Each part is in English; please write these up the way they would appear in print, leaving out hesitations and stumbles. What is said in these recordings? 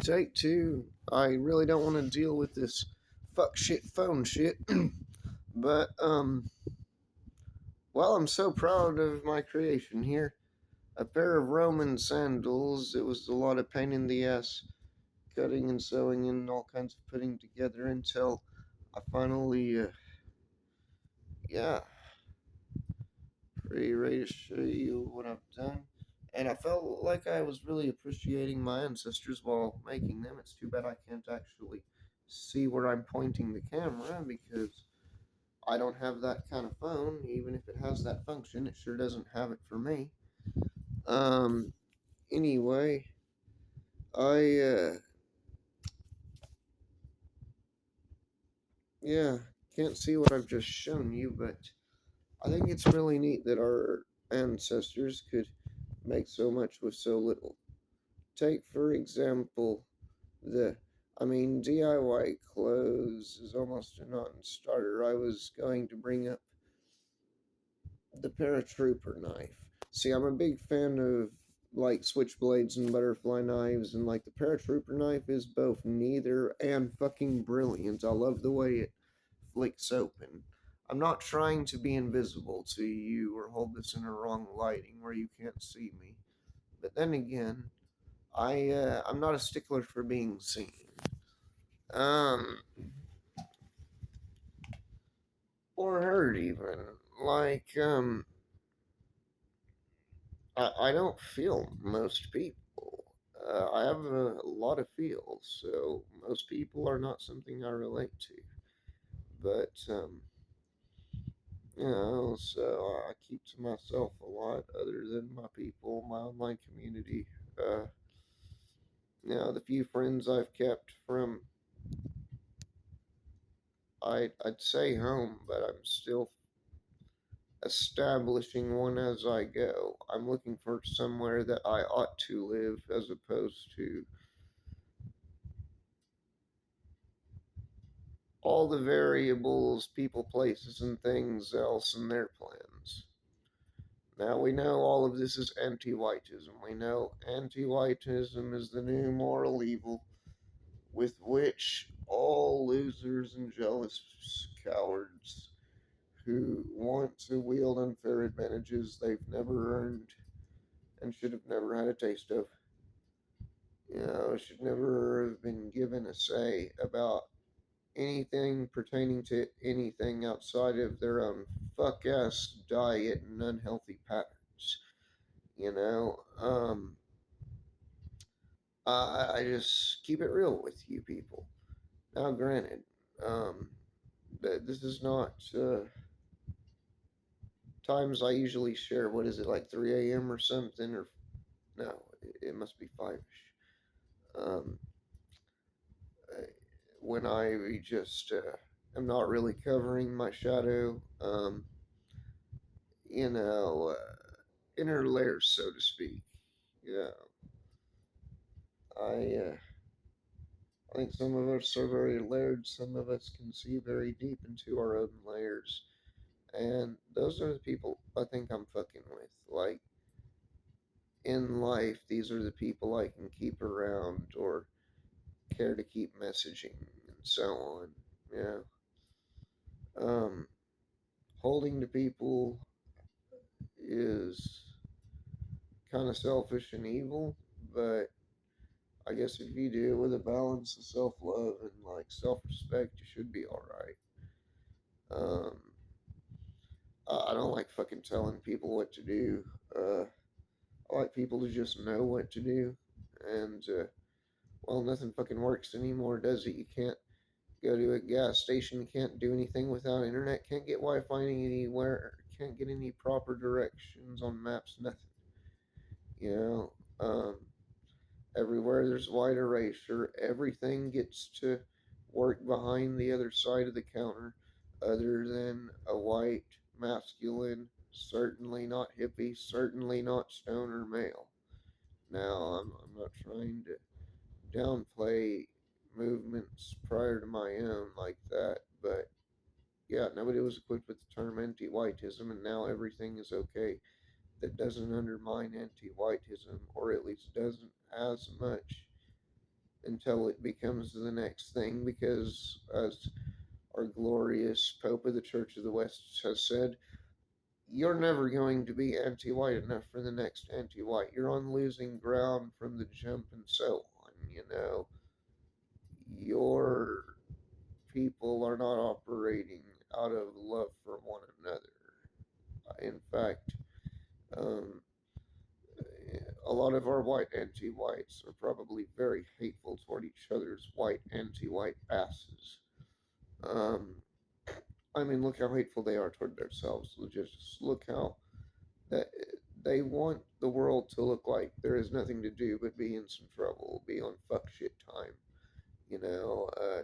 Take two. I really don't want to deal with this fuck shit phone shit. but, well, I'm so proud of my creation here. A pair of Roman sandals. It was a lot of pain in the ass cutting and sewing and all kinds of putting together until I finally, yeah, pretty ready to show you what I've done. And I felt like I was really appreciating my ancestors while making them. It's too bad I can't actually see where I'm pointing the camera because I don't have that kind of phone. Even if it has that function, it sure doesn't have it for me. Um, anyway, I, yeah, can't see what I've just shown you, but I think it's really neat that our ancestors could make so much with so little. Take, for example, the DIY clothes is almost a non-starter. I was going to bring up the paratrooper knife. See, I'm a big fan of like switchblades and butterfly knives, and like the paratrooper knife is both neither and fucking brilliant. I love the way it flicks open. I'm not trying to be invisible to you or hold this in a wrong lighting where you can't see me. But then again, I'm not a stickler for being seen. Um, or heard even. Like, I don't feel most people. I have a lot of feels, so most people are not something I relate to. But, so I keep to myself a lot other than my people, my online community. Uh, the few friends I've kept from, I'd say home, but I'm still establishing one as I go. I'm looking for somewhere that I ought to live as opposed to all the variables, people, places, and things else in their plans. Now we know all of this is anti whiteism. We know anti whiteism is the new moral evil with which all losers and jealous cowards who want to wield unfair advantages they've never earned and should have never had a taste of. Should never have been given a say about anything pertaining to anything outside of their own fuck ass diet and unhealthy patterns. You know, I just keep it real with you people. Now, granted, um, this is not times I usually share. What is it, like 3 a.m. or something? Or no, it must be 5ish. Um, when I just am not really covering my shadow, inner layers, so to speak. Yeah, I I think some of us are very layered. Some of us can see very deep into our own layers, and those are the people I think I'm fucking with. Like in life, these are the people I can keep around or care to keep messaging and so on. Yeah. Um, Holding to people is kind of selfish and evil, but I guess if you do it with a balance of self love and like self respect, you should be alright. Um, I don't like fucking telling people what to do. Uh, I like people to just know what to do. And, well, nothing fucking works anymore, does it? You can't go to a gas station, can't do anything without internet, can't get Wi Fi anywhere, can't get any proper directions on maps, nothing. You know, everywhere there's white erasure, everything gets to work behind the other side of the counter, other than a white, masculine, certainly not hippie, certainly not stoner male. Now, I'm not trying to downplay movements prior to my own like that, but yeah, nobody was equipped with the term anti whiteism, and now everything is okay that doesn't undermine anti whiteism, or at least doesn't as much until it becomes the next thing, because as our glorious Pope of the Church of the West has said, you're never going to be anti white enough for the next anti white. You're on losing ground from the jump and so on. Your people are not operating out of love for one another. In fact, um, a lot of our white anti whites are probably very hateful toward each other's white anti white asses. Um, I mean, look how hateful they are toward themselves. Just look how that they want the world to look like there is nothing to do but be in some trouble, be on fuck shit time,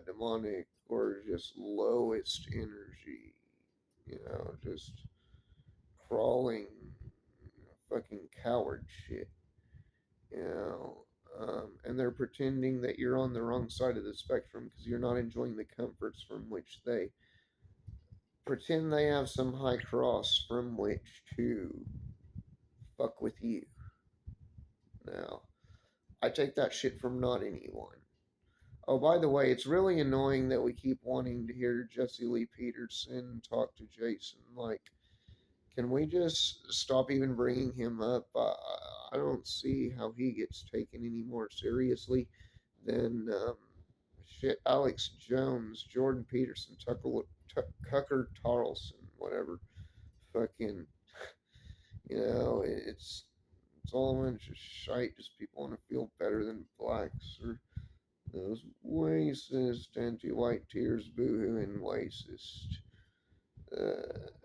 demonic or just lowest energy, just crawling, fucking coward shit, you know. And they're pretending that you're on the wrong side of the spectrum because you're not enjoying the comforts from which they pretend they have some high cross from which to fuck with you. Now, I take that shit from not anyone. Oh, by the way, it's really annoying that we keep wanting to hear Jesse Lee Peterson talk to Jason. Like, can we just stop even bringing him up? I don't see how he gets taken any more seriously than shit Alex Jones, Jordan Peterson, Tucker Tarlson, whatever. Fucking, it's all a bunch of shite. Just people want to feel better than blacks or those racist anti-white tears boohooing racist.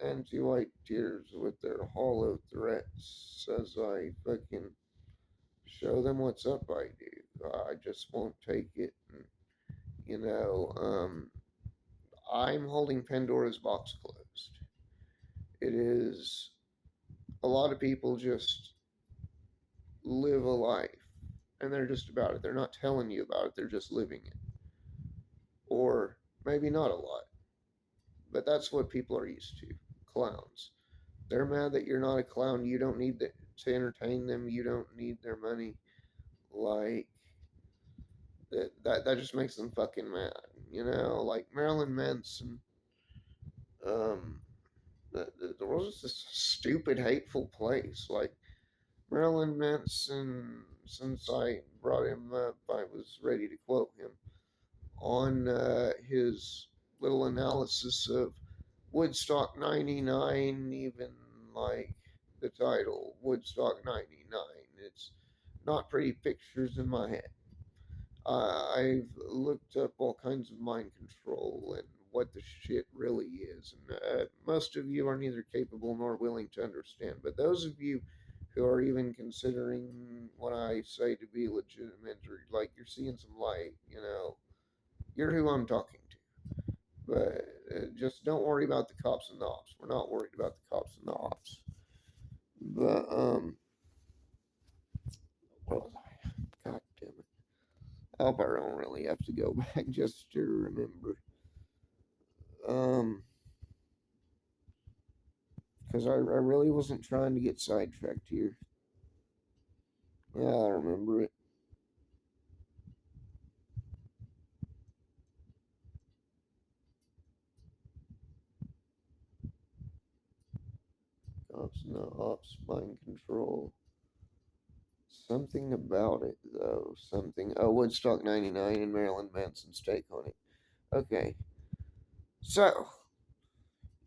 Anti-white tears with their hollow threats as I fucking show them what's up. I do. I just won't take it. And, you know, um, I'm holding Pandora's box closed. It is a lot of people just live a life and they're just about it. They're not telling you about it, they're just living it. Or maybe not a lot, but that's what people are used to. Clowns. They're mad that you're not a clown. You don't need to entertain them. You don't need their money. Like that just makes them fucking mad. Like Marilyn Manson. Um, the world is this stupid, hateful place. Like Marilyn Manson. Since I brought him up, I was ready to quote him on his little analysis of Woodstock 99, even like the title, Woodstock 99. It's not pretty pictures in my head. I've looked up all kinds of mind control and what the shit really is, and most of you are neither capable nor willing to understand. But those of you who are even considering what I say to be legitimate, or like you're seeing some light, you're who I'm talking to. But just don't worry about the cops and the ops. We're not worried about the cops and the ops. But what was I? God damn it! I hope I don't really have to go back just to remember. Um, because I really wasn't trying to get sidetracked here. Yeah, I remember it. Cops and the ops, mind control. Something about it though. Something. Oh, Woodstock '99 and Marilyn Manson's take on it. Okay, so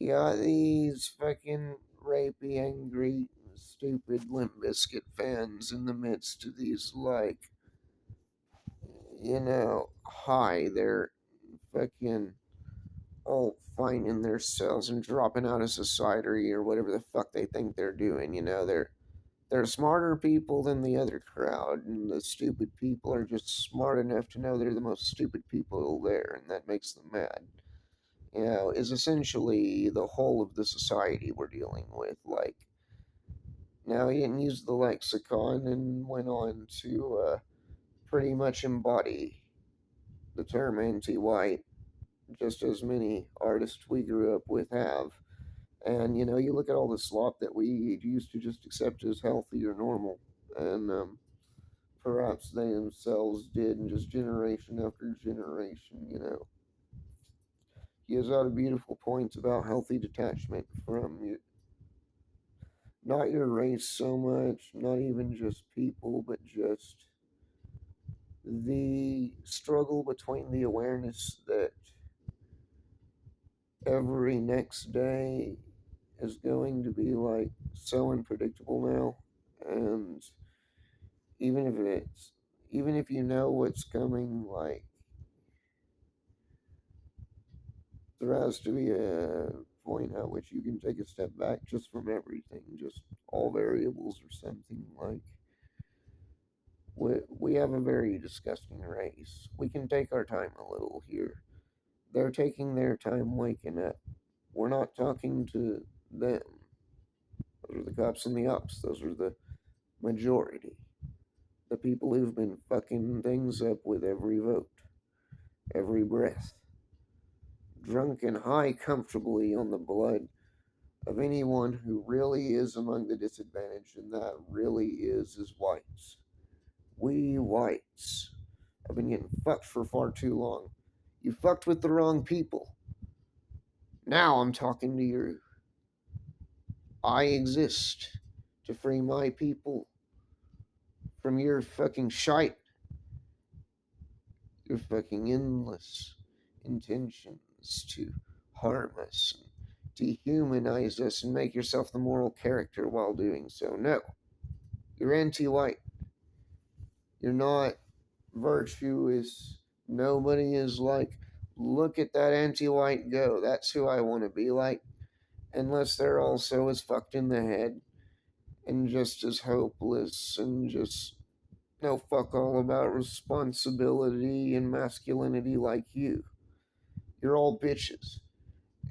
you got these fucking rapey, angry, stupid Limp Bizkit fans in the midst of these, like, hi, they're fucking all finding themselves and dropping out of society or whatever the fuck they think they're doing. They're smarter people than the other crowd, and the stupid people are just smart enough to know they're the most stupid people there, and that makes them mad. Is essentially the whole of the society we're dealing with. Like, now he didn't use the lexicon and went on to pretty much embody the term anti-white, just as many artists we grew up with have. And you look at all the slop that we used to just accept as healthy or normal, and perhaps they themselves did, and just generation after generation, you know. He has out a beautiful point about healthy detachment from you, not your race so much, not even just people, but just the struggle between the awareness that every next day is going to be like so unpredictable now, and even if it's even if you know what's coming, like there has to be a point at which you can take a step back just from everything, just all variables or something. Like we have a very disgusting race. We can take our time a little here. They're taking their time waking up. We're not talking to them. Those are the cops and the ops. Those are the majority. The people who've been fucking things up with every vote, every breath. Drunk and high comfortably on the blood of anyone who really is among the disadvantaged, and that really is whites. We whites have been getting fucked for far too long. You fucked with the wrong people. Now I'm talking to you. I exist to free my people from your fucking shite, your fucking endless intentions to harm us, dehumanize us, and make yourself the moral character while doing so. No, you're anti white. You're not virtuous. Nobody is like, look at that anti white go. That's who I want to be like. Unless they're also as fucked in the head and just as hopeless and just no fuck all about responsibility and masculinity like you. You're all bitches.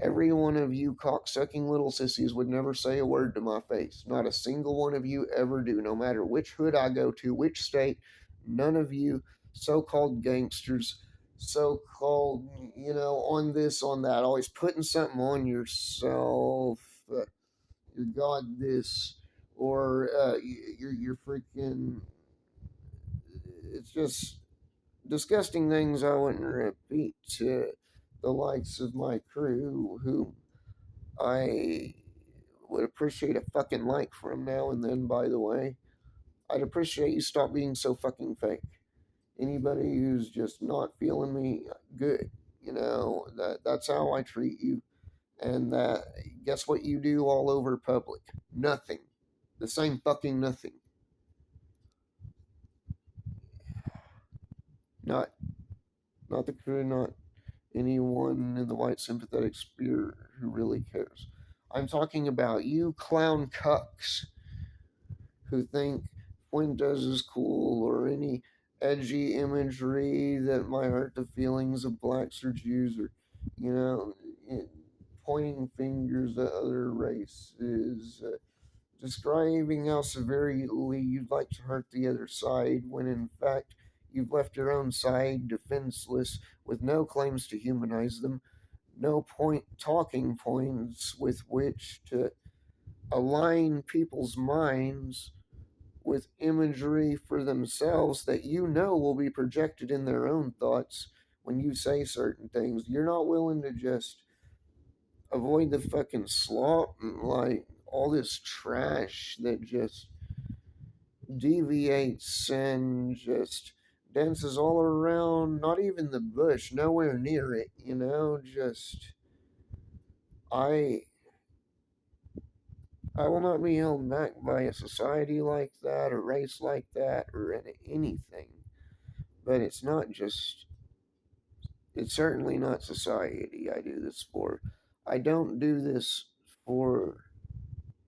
Every one of you cocksucking little sissies would never say a word to my face. Not a single one of you ever do, no matter which hood I go to, which state. None of you so called gangsters, so called, you know, on this, on that, always putting something on yourself. You got this, or you're freaking. It's just disgusting things I wouldn't repeat to the likes of my crew, who I would appreciate a fucking like from now and then, by the way. I'd appreciate you stop being so fucking fake. Anybody who's just not feeling me good, you know, that's how I treat you. And that guess what you do all over public? Nothing. The same fucking nothing. Not not the crew, not anyone in the white sympathetic sphere who really cares. I'm talking about you clown cucks who think Fuentes is cool, or any edgy imagery that might hurt the feelings of blacks or Jews, or, you know, pointing fingers at other races, describing how severely you'd like to hurt the other side, when in fact you've left your own side defenseless with no claims to humanize them, no point talking points with which to align people's minds with imagery for themselves that you know will be projected in their own thoughts when you say certain things. You're not willing to just avoid the fucking slop, like all this trash that just deviates and just dances all around, not even the bush, nowhere near it, you know, just I I will not be held back by a society like that, a race like that, or anything. But it's certainly not society I do this for. I don't do this for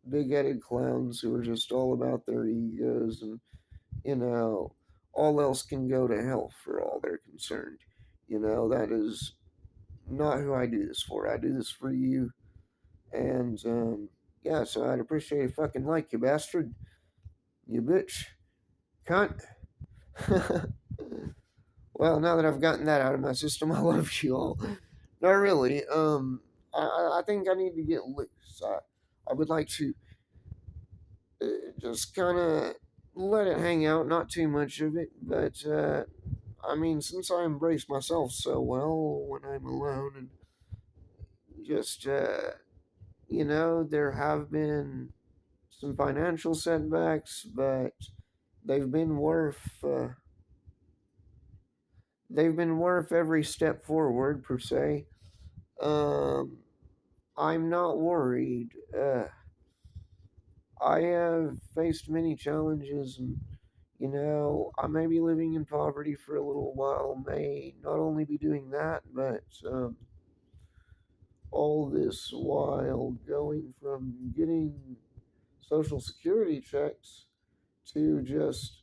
big headed clowns who are just all about their egos and, you know, all else can go to hell for all they're concerned. You know, that is not who I do this for. I do this for you. And, yeah, so I'd appreciate a fucking like, you bastard. You bitch. Cunt. Well, now that I've gotten that out of my system, I love you all. Not really. I think I need to get loose. I would like to just kind of let it hang out, not too much of it, but I mean, since I embrace myself so well when I'm alone and just, there have been some financial setbacks, but they've been worth, uh, they've been worth every step forward, per se. Um, I'm not worried. I have faced many challenges, and I may be living in poverty for a little while, may not only be doing that, but all this while going from getting social security checks to just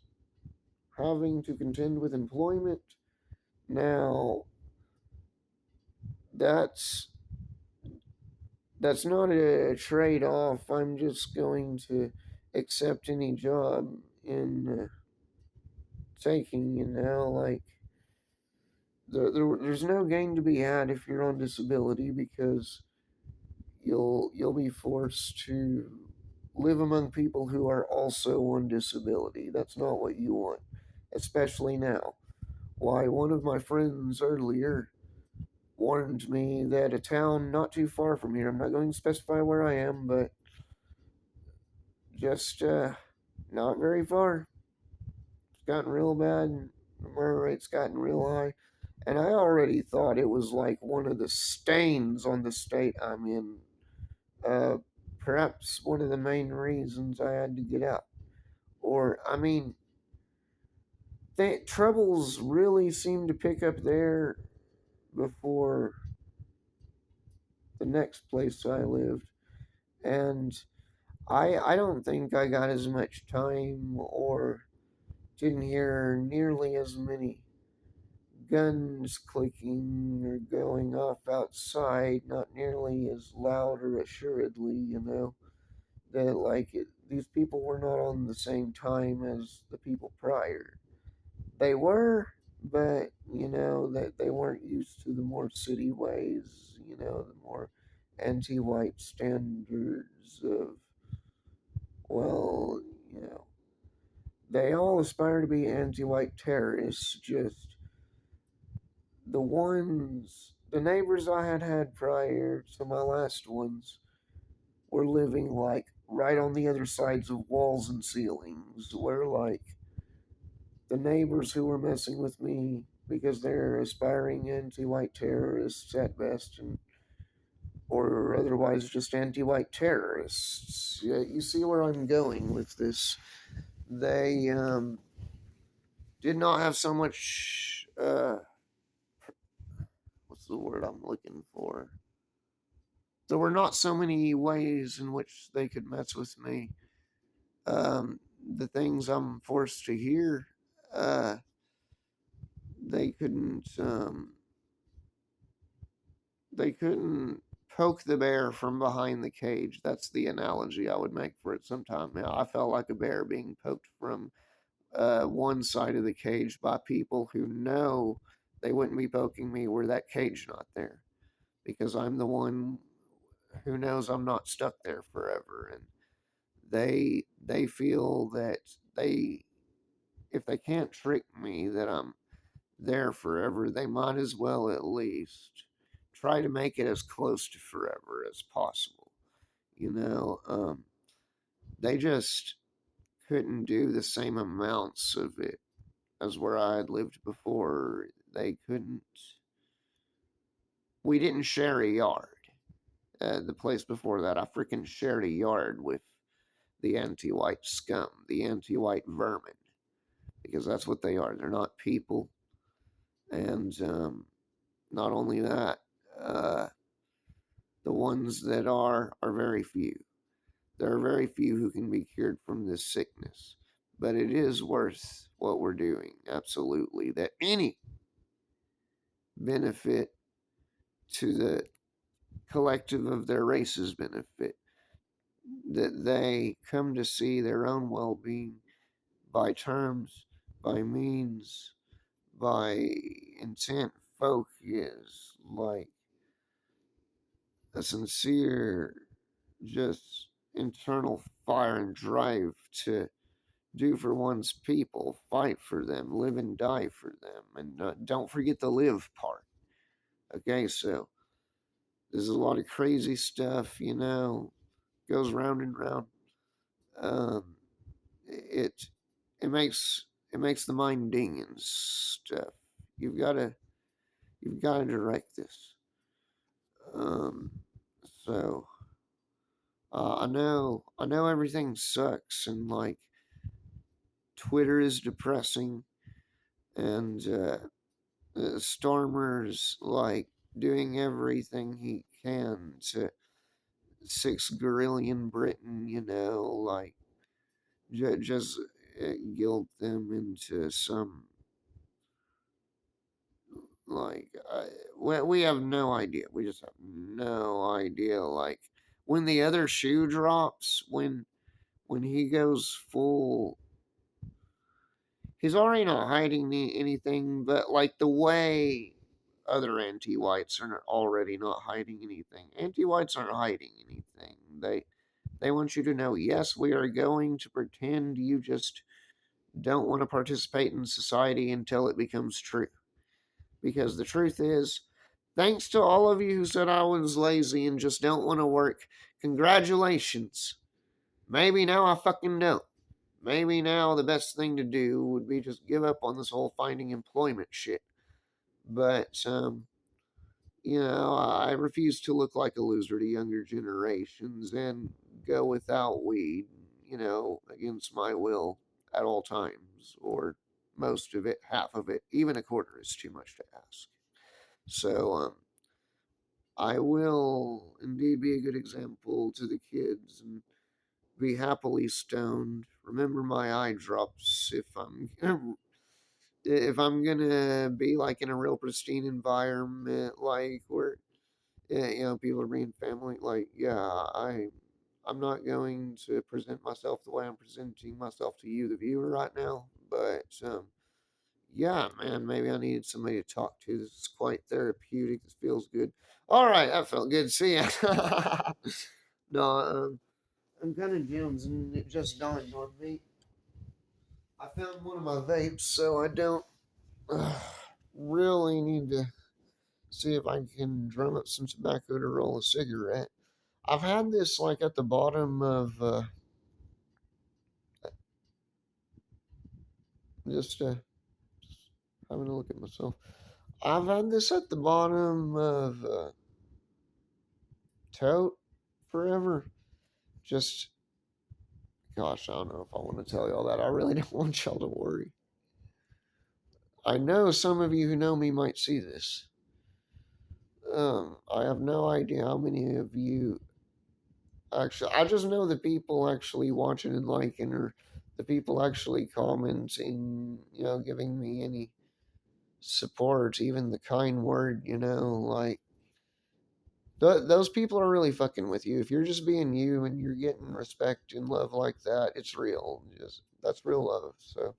having to contend with employment. Now, that's that's not a trade off. I'm just going to accept any job in taking, like there's no gain to be had if you're on disability because you'll be forced to live among people who are also on disability. That's not what you want, especially now. Why, one of my friends earlier warned me that a town not too far from here, I'm not going to specify where I am, but just not very far, it's gotten real bad. The murder rate's gotten real high. And I already thought it was like one of the stains on the state I'm in. Uh, Perhaps one of the main reasons I had to get out. Or, I mean, troubles really seemed to pick up there before the next place I lived. And I don't think I got as much time or didn't hear nearly as many guns clicking or going off outside, not nearly as loud or assuredly, that these people were not on the same time as the people prior. They were, but that they weren't used to the more city ways, the more anti-white standards of, well, they all aspire to be anti-white terrorists, just the neighbors I had prior to my last ones were living like right on the other sides of walls and ceilings, where like the neighbors who were messing with me because they're aspiring anti-white terrorists at best, and or otherwise just anti-white terrorists. Yeah, you see where I'm going with this. They did not have so much. What's the word I'm looking for? There were not so many ways in which they could mess with me. The things I'm forced to hear, uh, they couldn't. They couldn't poke the bear from behind the cage. That's the analogy I would make for it. Sometime now, I felt like a bear being poked from one side of the cage by people who know they wouldn't be poking me were that cage not there, because I'm the one who knows I'm not stuck there forever, and they feel that they if they can't trick me that I'm there forever, they might as well at least try to make it as close to forever as possible. You know, they just couldn't do the same amounts of it as where I had lived before. They couldn't. We didn't share a yard. The place before that, I freaking shared a yard with the anti-white scum, the anti-white vermin, because that's what they are. They're not people, and not only that, uh, the ones that are very few. There are very few who can be cured from this sickness, but it is worth what we're doing. Absolutely, that any benefit to the collective of their race's benefit, that they come to see their own well-being by terms, by means, by intent, focus, like a sincere, just internal fire and drive to do for one's people, fight for them, live and die for them, and don't forget the live part. Okay, so there's a lot of crazy stuff, goes round and round. Um, it it makes the mind ding and stuff. You've got to direct this. Um, so I know everything sucks and like Twitter is depressing and Stormer's like doing everything he can to 6 grillion Britain, like just guilt them into some like we have no idea. We just have no idea. Like when the other shoe drops, when he goes full, he's already not hiding anything. But like the way other anti-whites are already not hiding anything. Anti-whites aren't hiding anything. They want you to know, yes, we are going to pretend you just don't want to participate in society until it becomes true. Because the truth is, thanks to all of you who said I was lazy and just don't want to work, congratulations. Maybe now I fucking don't. Maybe now the best thing to do would be just give up on this whole finding employment shit. But, I refuse to look like a loser to younger generations and go without weed, against my will at all times, or most of it, half of it, even a quarter is too much to ask. So, I will indeed be a good example to the kids and be happily stoned. Remember my eye drops if I'm gonna be like in a real pristine environment, like where people are being family. Like I'm not going to present myself the way I'm presenting myself to you, the viewer, right now. But yeah, man, maybe I needed somebody to talk to. This is quite therapeutic. This feels good. All right, that felt good. See ya. No, I'm kind of Jones, and it just dawned on me. I found one of my vapes, so I don't really need to see if I can drum up some tobacco to roll a cigarette. I've had this like at the bottom of just having a look at myself. I've had this at the bottom of tote forever. Just gosh, I don't know if I want to tell y'all that. I really don't want y'all to worry. I know some of you who know me might see this. I have no idea how many of you actually. I just know the people actually watching and liking, or the people actually commenting, giving me any support, even the kind word, like those people are really fucking with you. If you're just being you and you're getting respect and love like that, it's real. Just that's real love. So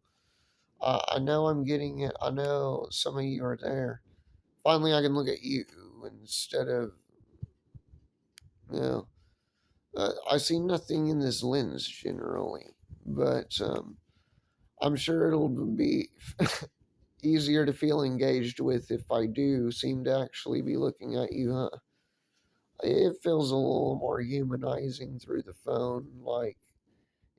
I know I'm getting it. I know some of you are there. Finally, I can look at you instead of, you know, I see nothing in this lens generally, but I'm sure it'll be easier to feel engaged with if I do seem to actually be looking at you, huh? It feels a little more humanizing through the phone, like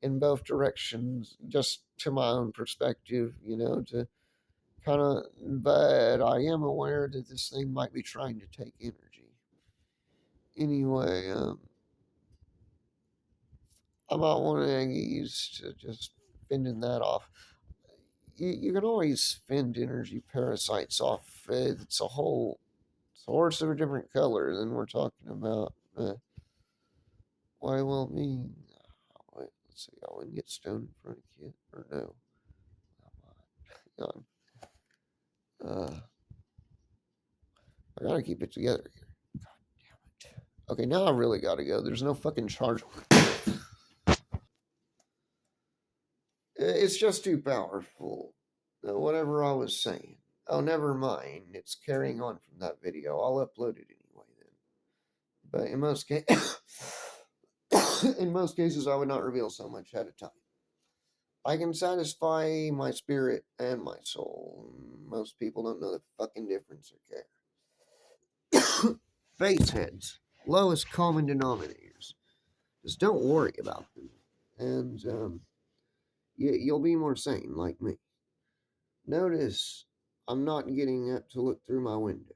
in both directions, just to my own perspective, to kind of, but I am aware that this thing might be trying to take energy. Anyway, I'm not one of these to just fending that off. You can always fend energy parasites off. It's a whole horse of a different color than we're talking about. Why, well, me. Wait, let's see. I wouldn't get stoned in front of kids. Or no. Hang on. I gotta keep it together here. God damn it. Okay, now I really gotta go. There's no fucking charge on it. It's just too powerful. Whatever I was saying. Oh, never mind. It's carrying on from that video. I'll upload it anyway then. But in most in most cases, I would not reveal so much at a time. I can satisfy my spirit and my soul. Most people don't know the fucking difference or care. Face heads, lowest common denominators. Just don't worry about them, and you'll be more sane like me. Notice I'm not getting up to look through my window.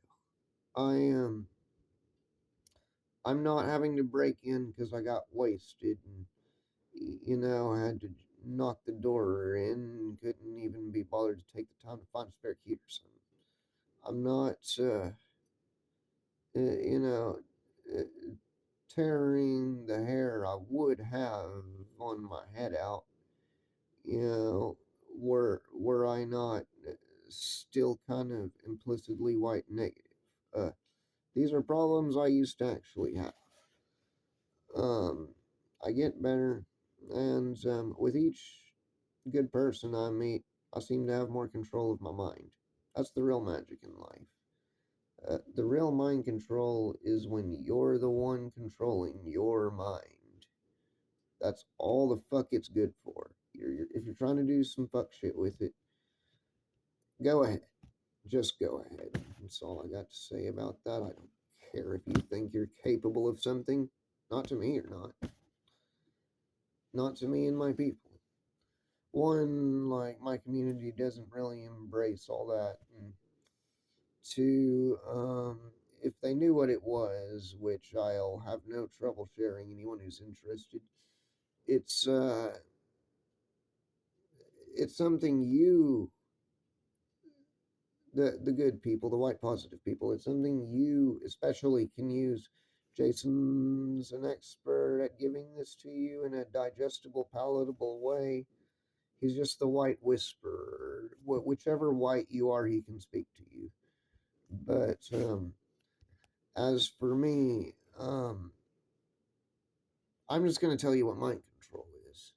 I am. I'm not having to break in because I got wasted and I had to knock the door in and couldn't even be bothered to take the time to find a spare key or something. I'm not, you know, uh, tearing the hair I would have on my head out, you know, were I not still kind of implicitly white negative. Uh, these are problems I used to actually have. Um, I get better, and with each good person I meet, I seem to have more control of my mind. That's the real magic in life. The real mind control is when you're the one controlling your mind. That's all the fuck it's good for. If you're trying to do some fuck shit with it, go ahead. Just go ahead. That's all I got to say about that. I don't care if you think you're capable of something. Not to me, you're not. Not to me and my people. One, like, my community doesn't really embrace all that. And two, if they knew what it was, which I'll have no trouble sharing anyone who's interested, it's, it's something you, the good people, the white positive people, it's something you especially can use. Jason's an expert at giving this to you in a digestible, palatable way. He's just the white whisperer. Whichever white you are, he can speak to you. But as for me, I'm just going to tell you what mind control is,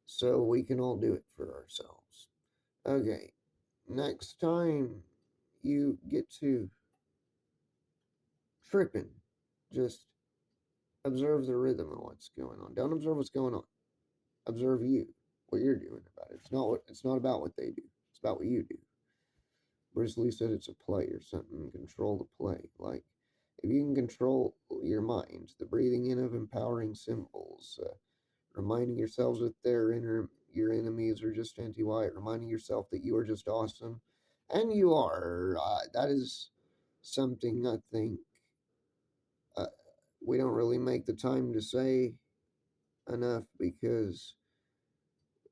so we can all do it for ourselves. Okay, next time you get to tripping, just observe the rhythm of what's going on. Don't observe what's going on. Observe you, what you're doing about it. It's not about what they do. It's about what you do. Bruce Lee said it's a play or something. Control the play. Like, if you can control your mind, the breathing in of empowering symbols, reminding yourselves that your enemies are just anti-white, reminding yourself that you are just awesome, and you are. That is something I think uh, we don't really make the time to say enough because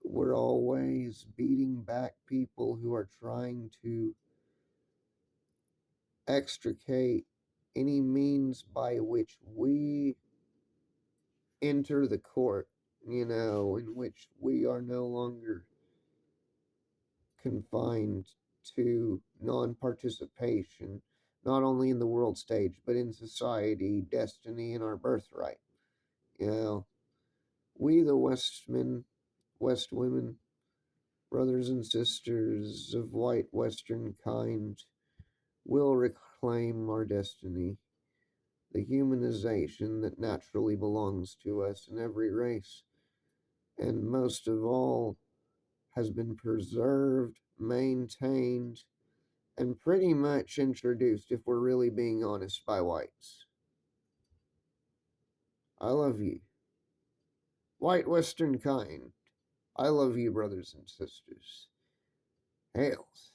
we're always beating back people who are trying to extricate any means by which we enter the court, in which we are no longer confined to non participation, not only in the world stage, but in society, destiny, and our birthright. You know, we, the Westmen, West women, brothers and sisters of white Western kind, will reclaim our destiny, the humanization that naturally belongs to us in every race, and most of all, has been preserved, maintained, and pretty much introduced, if we're really being honest, by whites. I love you. White Western kind. I love you, brothers and sisters. Hails.